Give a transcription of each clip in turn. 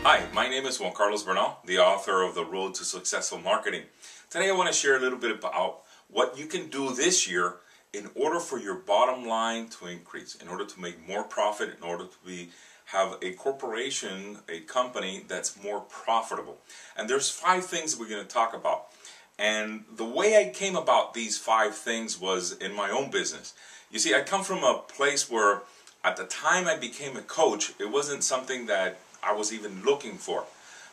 Hi, my name is Juan Carlos Bernal, the author of The Road to Successful Marketing. Today I want to share a little bit about what you can do this year in order for your bottom line to increase, in order to make more profit, in order to have a corporation, a company that's more profitable. And there's 5 things we're going to talk about. And the way I came about these 5 things was in my own business. You see, I come from a place where at the time I became a coach, it wasn't something that I was even looking for.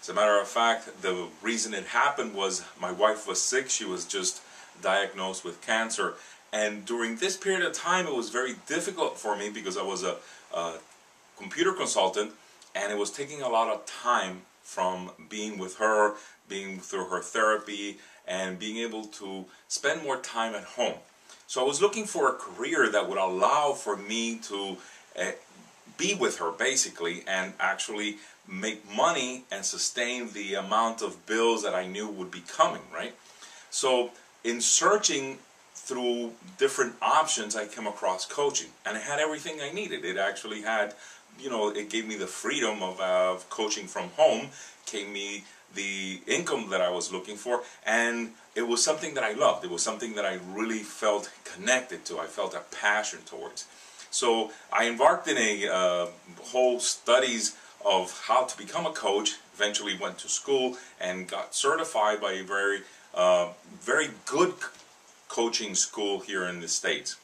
As a matter of fact, the reason it happened was my wife was sick. She was just diagnosed with cancer. And during this period of time, it was very difficult for me because I was a computer consultant, and it was taking a lot of time from being with her, being through her therapy, and being able to spend more time at home. So I was looking for a career that would allow for me to be with her basically and actually make money and sustain the amount of bills that I knew would be coming, right? So in searching through different options, I came across coaching, and it had everything I needed. It actually had, it gave me the freedom of coaching from home, gave me the income that I was looking for, and it was something that I loved. It was something that I really felt connected to. I felt a passion towards. So I embarked in a whole studies of how to become a coach, eventually went to school and got certified by a very good coaching school here in the States.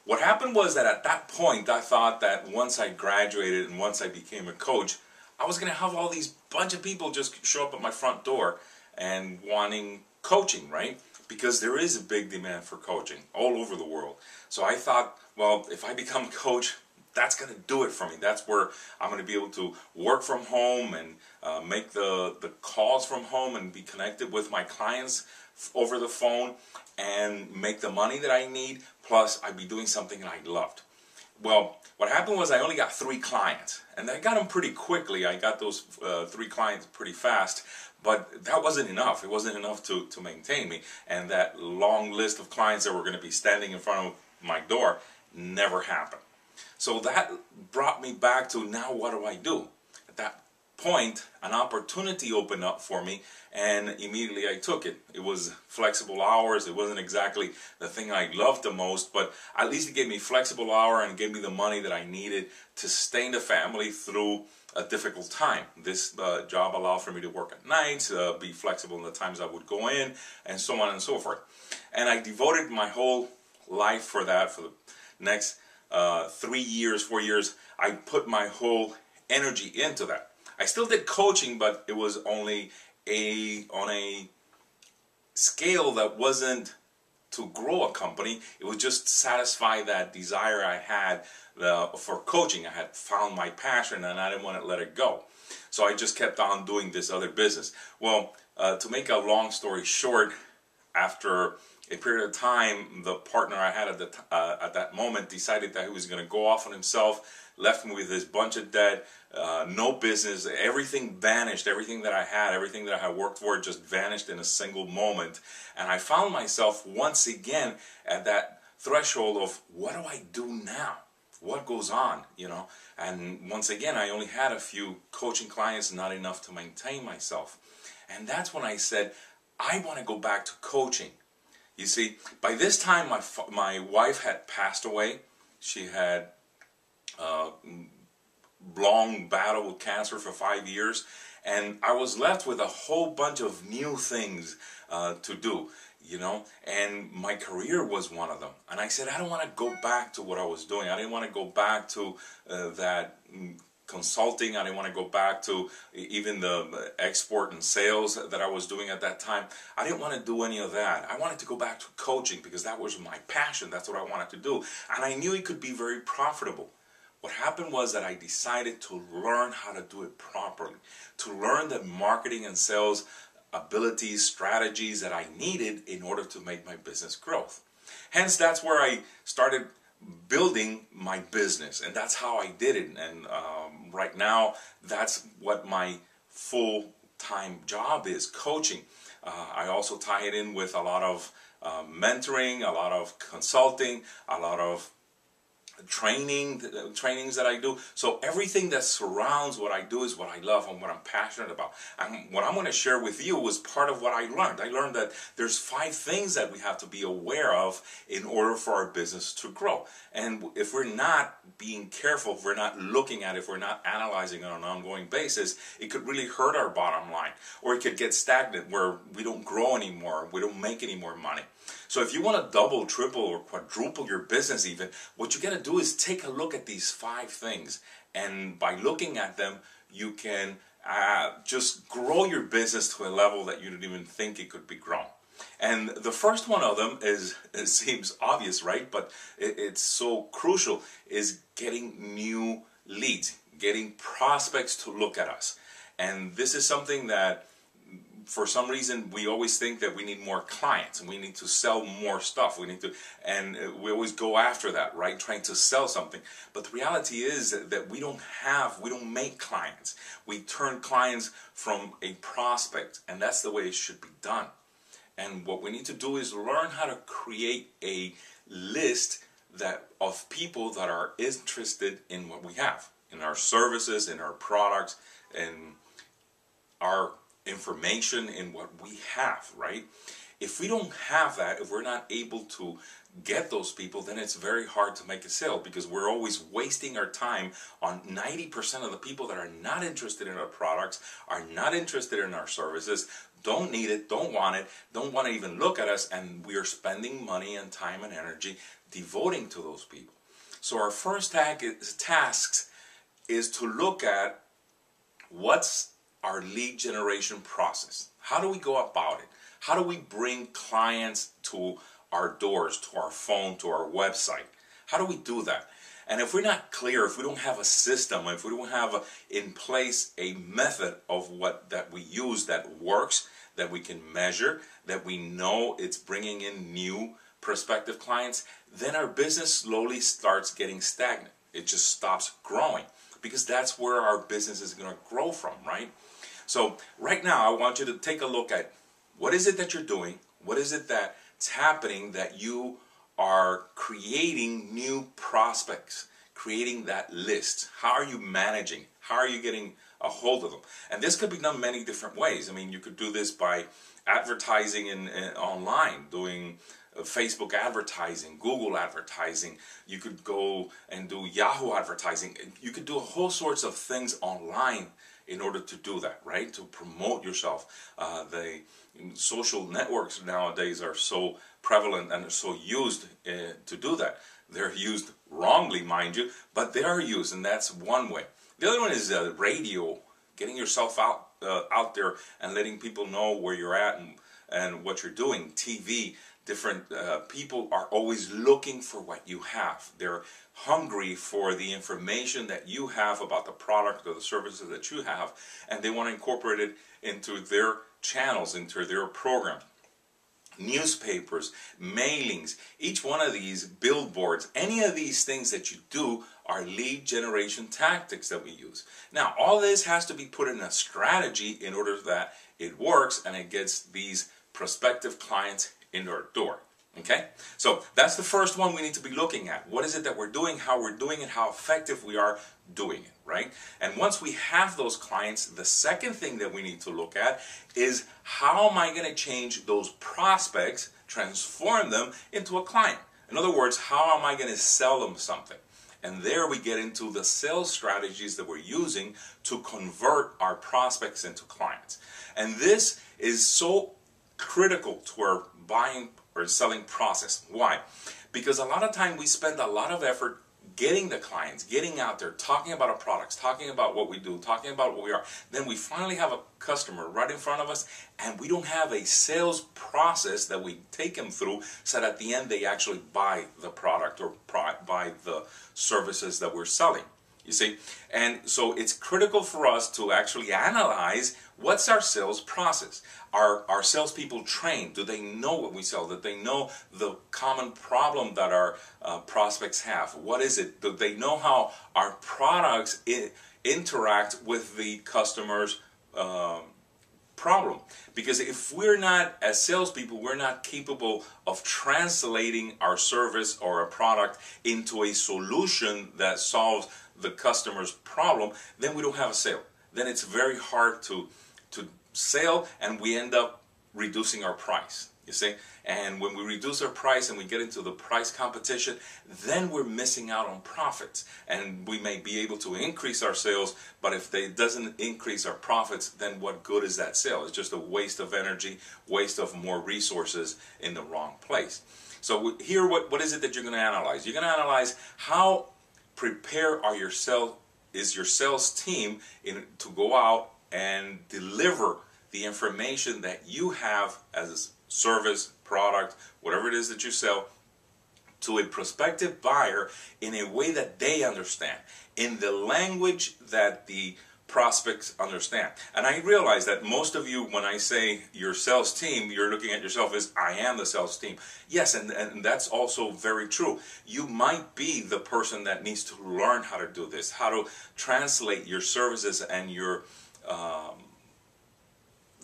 What happened was that at that point I thought that once I graduated and once I became a coach, I was going to have all these bunch of people just show up at my front door and wanting coaching, right? Because there is a big demand for coaching all over the world. So I thought, well, if I become a coach, that's going to do it for me. That's where I'm going to be able to work from home and make the calls from home and be connected with my clients over the phone and make the money that I need. Plus, I'd be doing something that I loved. Well, what happened was I only got 3 clients, and I got them pretty quickly. I got those 3 clients pretty fast, but that wasn't enough. It wasn't enough to maintain me, and that long list of clients that were going to be standing in front of my door never happened. So that brought me back to, now what do I do? At that point, an opportunity opened up for me, and immediately I took it. It was flexible hours. It wasn't exactly the thing I loved the most, but at least it gave me flexible hour and gave me the money that I needed to sustain the family through a difficult time. This job allowed for me to work at nights, be flexible in the times I would go in, and so on and so forth. And I devoted my whole life for that. For the next 3 years, 4 years, I put my whole energy into that. I still did coaching, but it was only on a scale that wasn't to grow a company. It was just satisfy that desire I had for coaching. I had found my passion and I didn't want to let it go. So I just kept on doing this other business. Well, to make a long story short, after a period of time, the partner I had at that moment decided that he was going to go off on himself, left me with this bunch of debt, no business, everything vanished, everything that I had worked for just vanished in a single moment. And I found myself once again at that threshold of, what do I do now? What goes on, And once again, I only had a few coaching clients, not enough to maintain myself. And that's when I said, I want to go back to coaching. You see, by this time, my wife had passed away. She had long battle with cancer for 5 years, and I was left with a whole bunch of new things to do, and my career was one of them. And I said, I don't want to go back to what I was doing. I didn't want to go back to that consulting. I didn't want to go back to even the export and sales that I was doing at that time. I didn't want to do any of that. I wanted to go back to coaching because that was my passion. That's what I wanted to do. And I knew it could be very profitable. What happened was that I decided to learn how to do it properly, to learn the marketing and sales abilities, strategies that I needed in order to make my business growth. Hence, that's where I started building my business, and that's how I did it. And right now, that's what my full-time job is, coaching. I also tie it in with a lot of mentoring, a lot of consulting, a lot of trainings that I do. So everything that surrounds what I do is what I love and what I'm passionate about. And what I'm going to share with you was part of what I learned. I learned that there's 5 things that we have to be aware of in order for our business to grow. And if we're not being careful, if we're not looking at it, if we're not analyzing it on an ongoing basis, it could really hurt our bottom line. Or it could get stagnant where we don't grow anymore, we don't make any more money. So if you want to double, triple, or quadruple your business even, what you got to do is take a look at these 5 things. And by looking at them, you can just grow your business to a level that you didn't even think it could be grown. And the first one of them is, it seems obvious, right? But it's so crucial, is getting new leads, getting prospects to look at us. And this is something that, for some reason, we always think that we need more clients and we need to sell more stuff. And we always go after that, right? Trying to sell something. But the reality is that we don't make clients. We turn clients from a prospect, and that's the way it should be done. And what we need to do is learn how to create a list of people that are interested in what we have, in our services, in our products, in our information, in what we have, right? If we don't have that, if we're not able to get those people, then it's very hard to make a sale, because we're always wasting our time on 90% of the people that are not interested in our products, are not interested in our services, don't need it, don't want to even look at us, and we are spending money and time and energy devoting to those people. So our first task is to look at what's our lead generation process. How do we go about it? How do we bring clients to our doors, to our phone, to our website? How do we do that? And if we're not clear, if we don't have a system, if we don't have in place a method of that we use that works, that we can measure, that we know it's bringing in new prospective clients, then our business slowly starts getting stagnant. It just stops growing, because that's where our business is going to grow from, right? So right now, I want you to take a look at what is it that you're doing, what is it that's happening that you are creating new prospects, creating that list. How are you managing? How are you getting a hold of them? And this could be done many different ways. I mean, you could do this by advertising online, doing Facebook advertising, Google advertising. You could go and do Yahoo advertising. You could do all sorts of things online in order to do that, right? To promote yourself. The social networks nowadays are so prevalent and are so used to do that. They're used wrongly, mind you, but they are used, and that's one way. The other one is radio, getting yourself out there and letting people know where you're at and what you're doing. TV, different people are always looking for what you have. They're hungry for the information that you have about the product or the services that you have, and they want to incorporate it into their channels, into their program. Newspapers, mailings, each one of these, billboards, any of these things that you do are lead generation tactics that we use. Now, all this has to be put in a strategy in order that it works and it gets these prospective clients in our door. Okay? So that's the first one we need to be looking at. What is it that we're doing, how we're doing it, how effective we are doing it, right? And once we have those clients, the second thing that we need to look at is, how am I going to change those prospects, transform them into a client? In other words, how am I going to sell them something? And there we get into the sales strategies that we're using to convert our prospects into clients. And this is so critical to our buying or selling process. Why? Because a lot of time we spend a lot of effort getting the clients, getting out there, talking about our products, talking about what we do, talking about what we are. Then we finally have a customer right in front of us, and we don't have a sales process that we take them through so that at the end they actually buy the product or buy the services that we're selling. You see? And so it's critical for us to actually analyze, what's our sales process? Are our salespeople trained? Do they know what we sell? Do they know the common problem that our prospects have? What is it? Do they know how our products interact with the customer's problem. Because if we're not, as salespeople, we're not capable of translating our service or a product into a solution that solves the customer's problem, then we don't have a sale. Then it's very hard to sell, and we end up reducing our price. You see? And when we reduce our price and we get into the price competition, then we're missing out on profits. And we may be able to increase our sales, but if it doesn't increase our profits, then what good is that sale? It's just a waste of energy, waste of more resources in the wrong place. So here, what is it that you're going to analyze? You're going to analyze how prepared is your sales team to go out and deliver the information that you have as a service, product, whatever it is that you sell, to a prospective buyer in a way that they understand, in the language that the prospects understand. And I realize that most of you, when I say your sales team, you're looking at yourself as, I am the sales team. Yes, and that's also very true. You might be the person that needs to learn how to do this, how to translate your services and your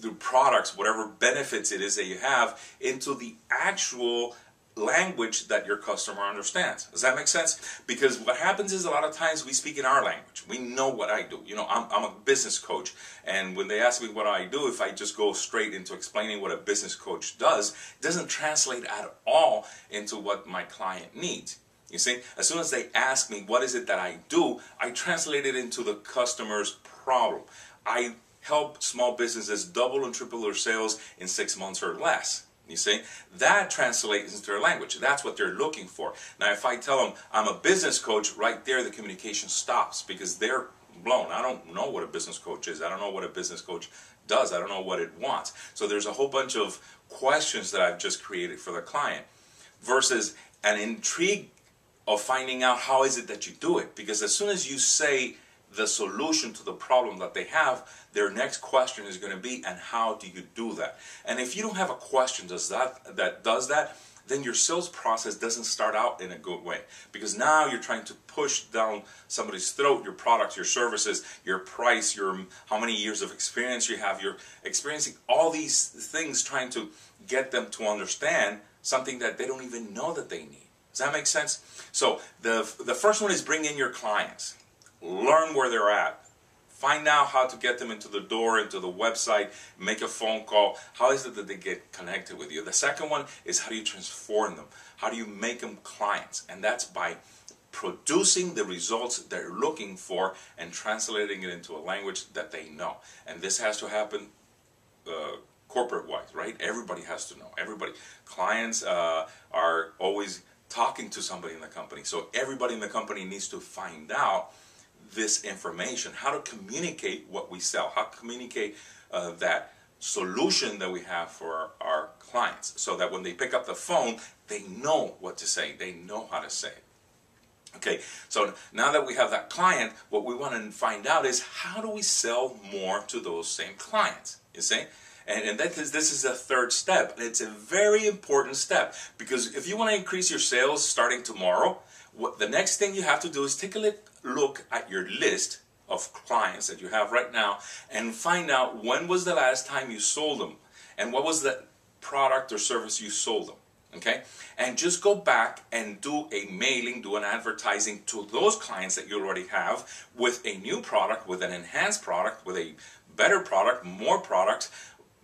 the products, whatever benefits it is that you have, into the actual language that your customer understands. Does that make sense? Because what happens is a lot of times we speak in our language. We know what I do. You know, I'm a business coach, and when they ask me what I do, if I just go straight into explaining what a business coach does, it doesn't translate at all into what my client needs. You see, as soon as they ask me what is it that I do, I translate it into the customer's problem. I help small businesses double and triple their sales in 6 months or less. You see, that translates into their language. That's what they're looking for. Now, if I tell them I'm a business coach, right there the communication stops, because they're blown. I don't know what a business coach is. I don't know what a business coach does. I don't know what it wants. So there's a whole bunch of questions that I've just created for the client, versus an intrigue of finding out how is it that you do it. Because as soon as you say the solution to the problem that they have, their next question is going to be, and how do you do that? And if you don't have a question that does that, then your sales process doesn't start out in a good way. Because now you're trying to push down somebody's throat your products, your services, your price, your how many years of experience you have. You're experiencing all these things, trying to get them to understand something that they don't even know that they need. Does that make sense? So the first one is bring in your clients. Learn where they're at. Find out how to get them into the door, into the website, make a phone call. How is it that they get connected with you? The second one is, how do you transform them? How do you make them clients? And that's by producing the results they're looking for and translating it into a language that they know. And this has to happen corporate-wise, right? Everybody has to know. Everybody. Clients are always talking to somebody in the company. So everybody in the company needs to find out this information, how to communicate what we sell, how to communicate that solution that we have for our clients, so that when they pick up the phone, they know what to say, they know how to say it. Okay, so now that we have that client, what we want to find out is, how do we sell more to those same clients, you see? And this is the third step. It's a very important step, because if you want to increase your sales starting tomorrow, the next thing you have to do is take a look at your list of clients that you have right now and find out when was the last time you sold them and what was the product or service you sold them. Okay? And just go back and do a mailing, do an advertising to those clients that you already have with a new product, with an enhanced product, with a better product, more products,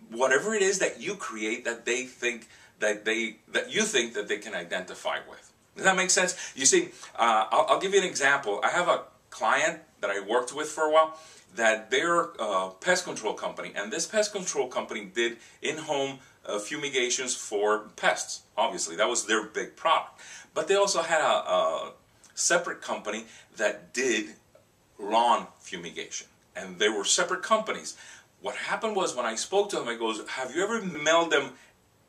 whatever it is that you create that they think that you think that they can identify with. Does that make sense? You see, I'll give you an example. I have a client that I worked with for a while, that they're a pest control company, and this pest control company did in-home fumigations for pests. Obviously, that was their big product. But they also had a separate company that did lawn fumigation, and they were separate companies. What happened was, when I spoke to them, I goes, have you ever mailed them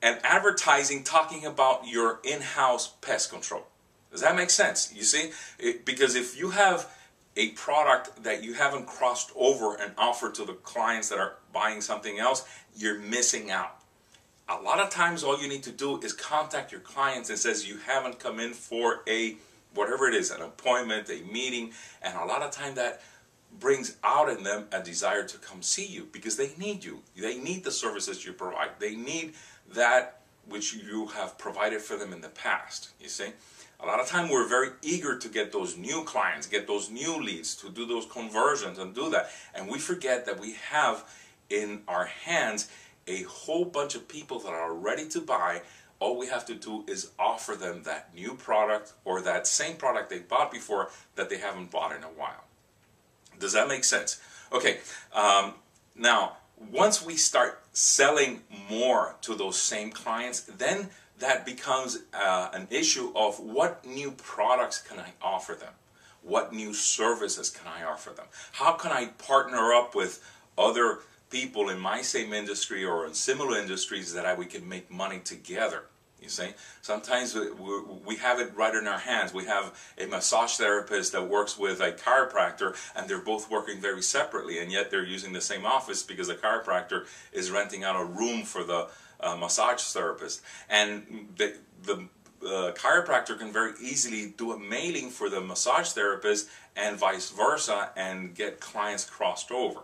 an advertising talking about your in-house pest control? Does that make sense? You see, because if you have a product that you haven't crossed over and offered to the clients that are buying something else, you're missing out. A lot of times all you need to do is contact your clients and says you haven't come in for a, whatever it is, an appointment, a meeting, and a lot of time that brings out in them a desire to come see you because they need you. They need the services you provide. They need that which you have provided for them in the past, you see. A lot of time we're very eager to get those new clients, get those new leads, to do those conversions and do that. And we forget that we have in our hands a whole bunch of people that are ready to buy. All we have to do is offer them that new product or that same product they bought before that they haven't bought in a while. Does that make sense? Okay, now once we start selling more to those same clients, then that becomes an issue of what new products can I offer them? What new services can I offer them? How can I partner up with other people in my same industry or in similar industries that we can make money together? You see, sometimes we have it right in our hands. We have a massage therapist that works with a chiropractor, and they're both working very separately, and yet they're using the same office because the chiropractor is renting out a room for the massage therapist. And the chiropractor can very easily do a mailing for the massage therapist and vice versa and get clients crossed over.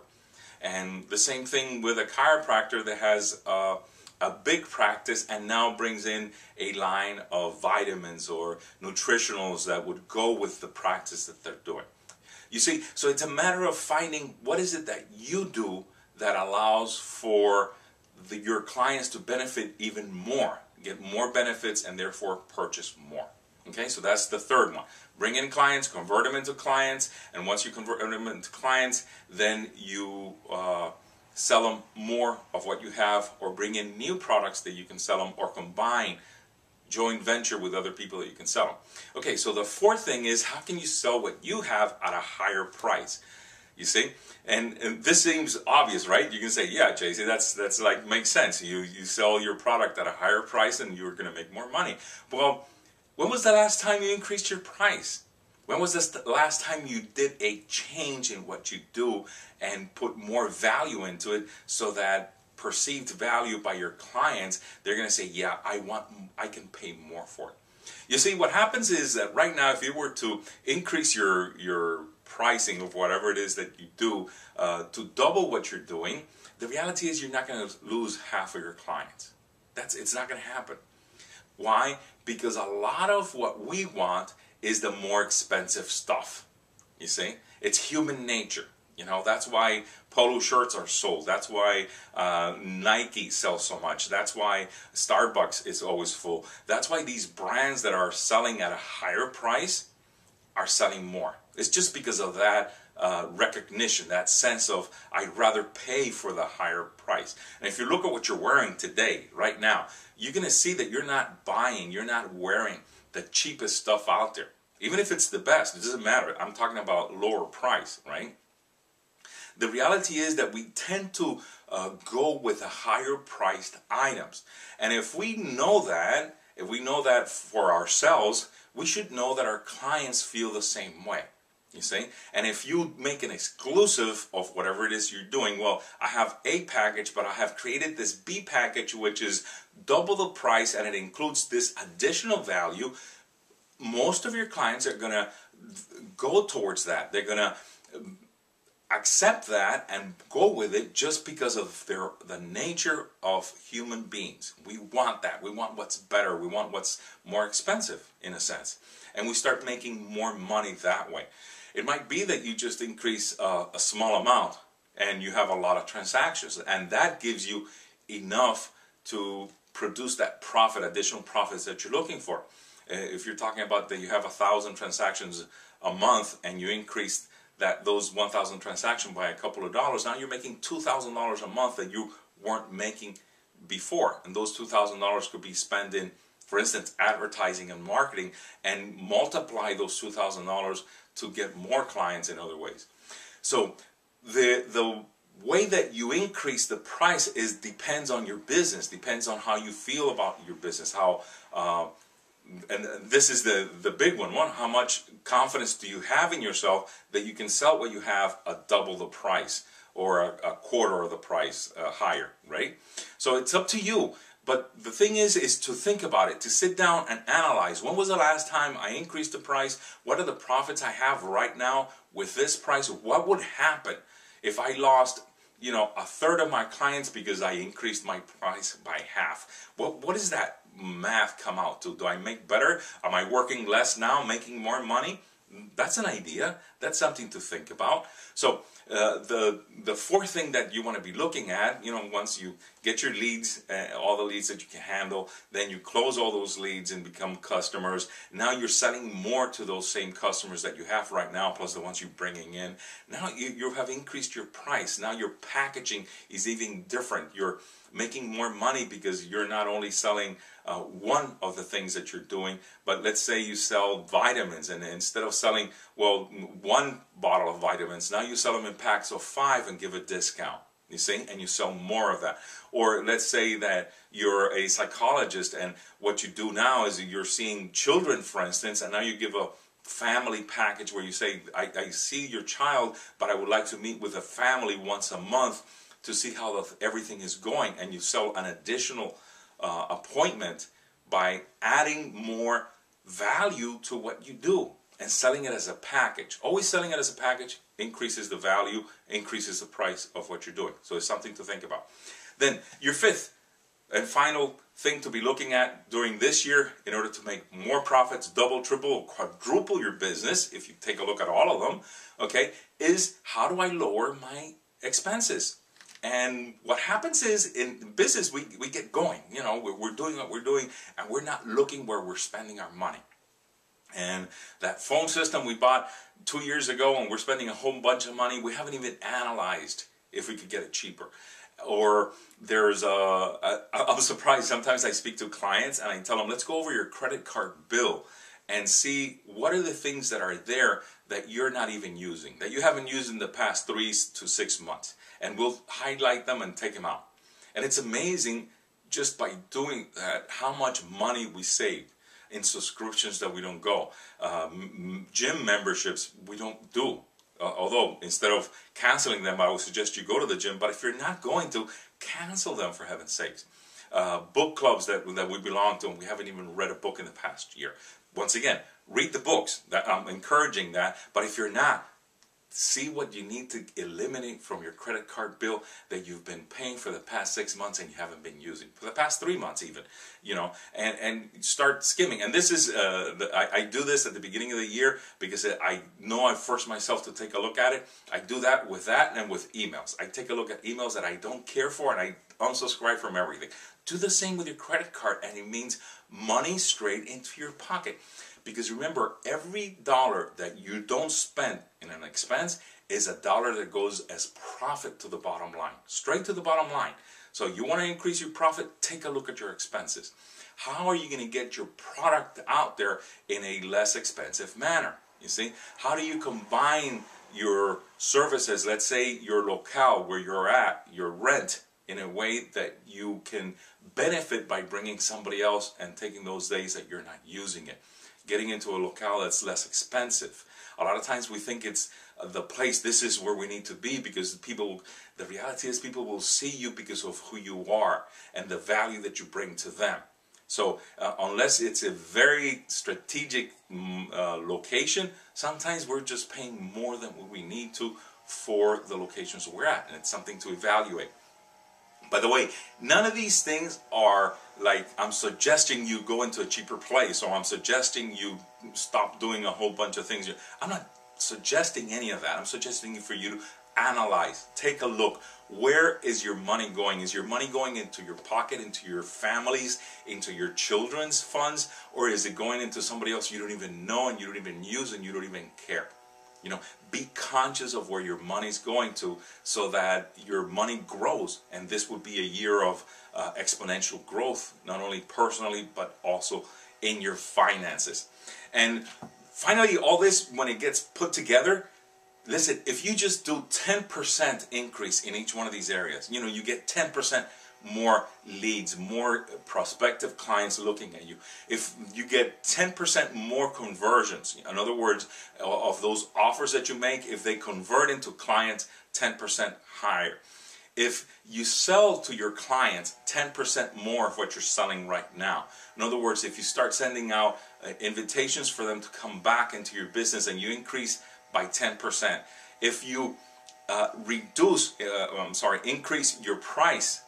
And the same thing with a chiropractor that has a big practice and now brings in a line of vitamins or nutritionals that would go with the practice that they're doing. You see, so it's a matter of finding what is it that you do that allows for your clients to benefit even more, get more benefits, and therefore purchase more. Okay, so that's the third one. Bring in clients, convert them into clients, and once you convert them into clients, then you sell them more of what you have, or bring in new products that you can sell them, or combine, joint venture with other people that you can sell them. Okay, so the fourth thing is, how can you sell what you have at a higher price? You see, and this seems obvious, right? You can say, yeah, JC, that's like makes sense. You sell your product at a higher price and you're going to make more money. Well, when was the last time you increased your price? When was this the last time you did a change in what you do and put more value into it, so that perceived value by your clients, they're going to say, yeah, I can pay more for it. You see, what happens is that right now, if you were to increase your pricing of whatever it is that you do to double what you're doing, the reality is you're not going to lose half of your clients. It's not going to happen. Why? Because a lot of what we want is the more expensive stuff. You see, it's human nature. You know, that's why polo shirts are sold. That's why Nike sells so much. That's why Starbucks is always full. That's why these brands that are selling at a higher price are selling more. It's just because of that recognition, that sense of, I'd rather pay for the higher price. And if you look at what you're wearing today, right now, you're going to see that you're not wearing the cheapest stuff out there. Even if it's the best, it doesn't matter. I'm talking about lower price, right? The reality is that we tend to go with the higher priced items. And if we know that for ourselves, we should know that our clients feel the same way. You see? And if you make an exclusive of whatever it is you're doing, well, I have A package, but I have created this B package, which is double the price, and it includes this additional value. Most of your clients are going to go towards that. They're going to accept that and go with it just because of the nature of human beings. We want that. We want what's better. We want what's more expensive, in a sense. And we start making more money that way. It might be that you just increase a small amount and you have a lot of transactions, and that gives you enough to produce that profit, additional profits that you're looking for. If you're talking about that you have 1,000 transactions a month and you increase those 1,000 transactions by a couple of dollars, now you're making $2,000 a month that you weren't making before. And those $2,000 could be spent in, for instance, advertising and marketing, and multiply those $2,000 to get more clients in other ways. So the way that you increase the price depends on your business, depends on how you feel about your business, how and this is the big one. How much confidence do you have in yourself that you can sell what you have at double the price or a quarter of the price higher, right? So it's up to you. But the thing is to think about it, to sit down and analyze. When was the last time I increased the price? What are the profits I have right now with this price? What would happen if I lost, you know, a third of my clients because I increased my price by half? What does that math come out to? Do I make better? Am I working less now, making more money? That's an idea. That's something to think about. So the fourth thing that you want to be looking at, you know, once you get your leads, all the leads that you can handle, then you close all those leads and become customers. Now you're selling more to those same customers that you have right now, plus the ones you're bringing in. Now you have increased your price. Now your packaging is even different. You're making more money because you're not only selling one of the things that you're doing, but let's say you sell vitamins, and instead of selling, well, one bottle of vitamins, now you sell them in packs of 5 and give a discount, you see, and you sell more of that. Or let's say that you're a psychologist, and what you do now is you're seeing children, for instance, and now you give a family package where you say, I see your child, but I would like to meet with a family once a month to see how everything is going, and you sell an additional appointment by adding more value to what you do and selling it as a package. Always selling it as a package increases the value, increases the price of what you're doing. So it's something to think about. Then your fifth and final thing to be looking at during this year in order to make more profits, double, triple, quadruple your business, if you take a look at all of them, okay, is how do I lower my expenses? And what happens is in business, we get going, you know, we're doing what we're doing, and we're not looking where we're spending our money. And that phone system we bought 2 years ago, and we're spending a whole bunch of money, we haven't even analyzed if we could get it cheaper. Or there's I'm surprised, sometimes I speak to clients and I tell them, let's go over your credit card bill and see what are the things that are there that you're not even using, that you haven't used in the past 3 to 6 months. And we'll highlight them and take them out. And it's amazing just by doing that how much money we save in subscriptions that we don't go. Gym memberships we don't do. Although instead of canceling them, I would suggest you go to the gym. But if you're not going to, cancel them for heaven's sakes. Book clubs that we belong to, and we haven't even read a book in the past year. Once again, read the books. I'm encouraging that. But if you're not, see what you need to eliminate from your credit card bill that you've been paying for the past 6 months and you haven't been using, for the past 3 months even, you know, and start skimming. And this is, I do this at the beginning of the year because I know I force myself to take a look at it. I do that and with emails. I take a look at emails that I don't care for, and I unsubscribe from everything. Do the same with your credit card, and it means money straight into your pocket. Because remember, every dollar that you don't spend in an expense is a dollar that goes as profit to the bottom line, straight to the bottom line. So you want to increase your profit, take a look at your expenses. How are you going to get your product out there in a less expensive manner? You see, how do you combine your services, let's say your locale where you're at, your rent, in a way that you can benefit by bringing somebody else and taking those days that you're not using it. Getting into a locale that's less expensive. A lot of times we think it's the place, this is where we need to be, because the reality is people will see you because of who you are and the value that you bring to them. So unless it's a very strategic location, sometimes we're just paying more than what we need to for the locations we're at, and it's something to evaluate. By the way, none of these things are like I'm suggesting you go into a cheaper place, or I'm suggesting you stop doing a whole bunch of things. I'm not suggesting any of that. I'm suggesting for you to analyze, take a look. Where is your money going? Is your money going into your pocket, into your families, into your children's funds, or is it going into somebody else you don't even know and you don't even use and you don't even care? You know, be conscious of where your money's going to so that your money grows. And this would be a year of exponential growth, not only personally, but also in your finances. And finally, all this, when it gets put together, listen, if you just do 10% increase in each one of these areas, you know, you get 10% more leads, more prospective clients looking at you. If you get 10% more conversions, in other words, of those offers that you make, if they convert into clients 10% higher. if you sell to your clients 10% more of what you're selling right now. In other words, if you start sending out invitations for them to come back into your business and you increase by 10%, if you increase your price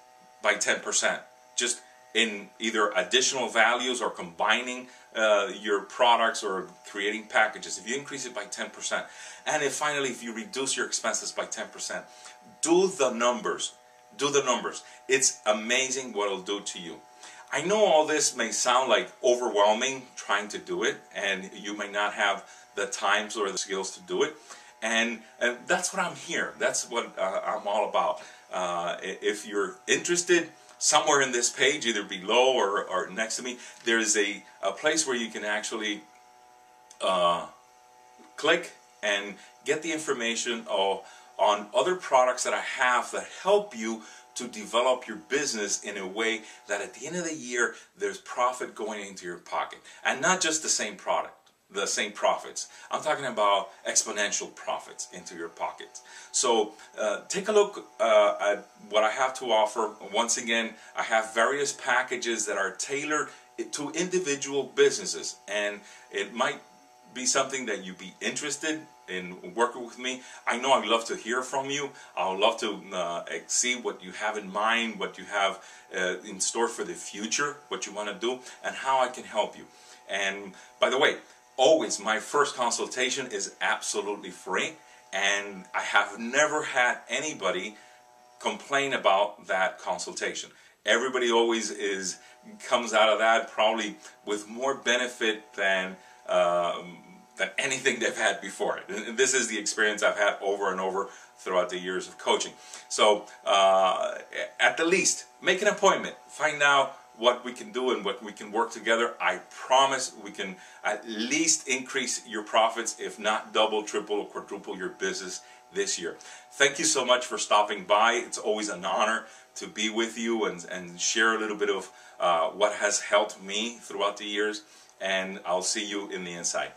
by 10%, just in either additional values or combining your products or creating packages, if you increase it by 10%, and if you reduce your expenses by 10%, do the numbers. Do the numbers. It's amazing what it'll do to you. I know all this may sound like overwhelming trying to do it, and you may not have the times or the skills to do it, and that's what I'm here. That's what I'm all about. If you're interested, somewhere in this page, either below or next to me, there's a place where you can actually click and get the information on other products that I have that help you to develop your business in a way that at the end of the year there's profit going into your pocket, and not just the same product, the same profits. I'm talking about exponential profits into your pocket. So take a look at what I have to offer. Once again, I have various packages that are tailored to individual businesses, and it might be something that you'd be interested in working with me. I know I'd love to hear from you. I would love to see what you have in mind, what you have in store for the future, what you want to do, and how I can help you. And by the way, always, my first consultation is absolutely free, and I have never had anybody complain about that consultation. Everybody always comes out of that probably with more benefit than anything they've had before. And this is the experience I've had over and over throughout the years of coaching. So at the least, make an appointment. Find out what we can do and what we can work together. I promise we can at least increase your profits, if not double, triple, or quadruple your business this year. Thank you so much for stopping by. It's always an honor to be with you and share a little bit of what has helped me throughout the years. And I'll see you in the inside.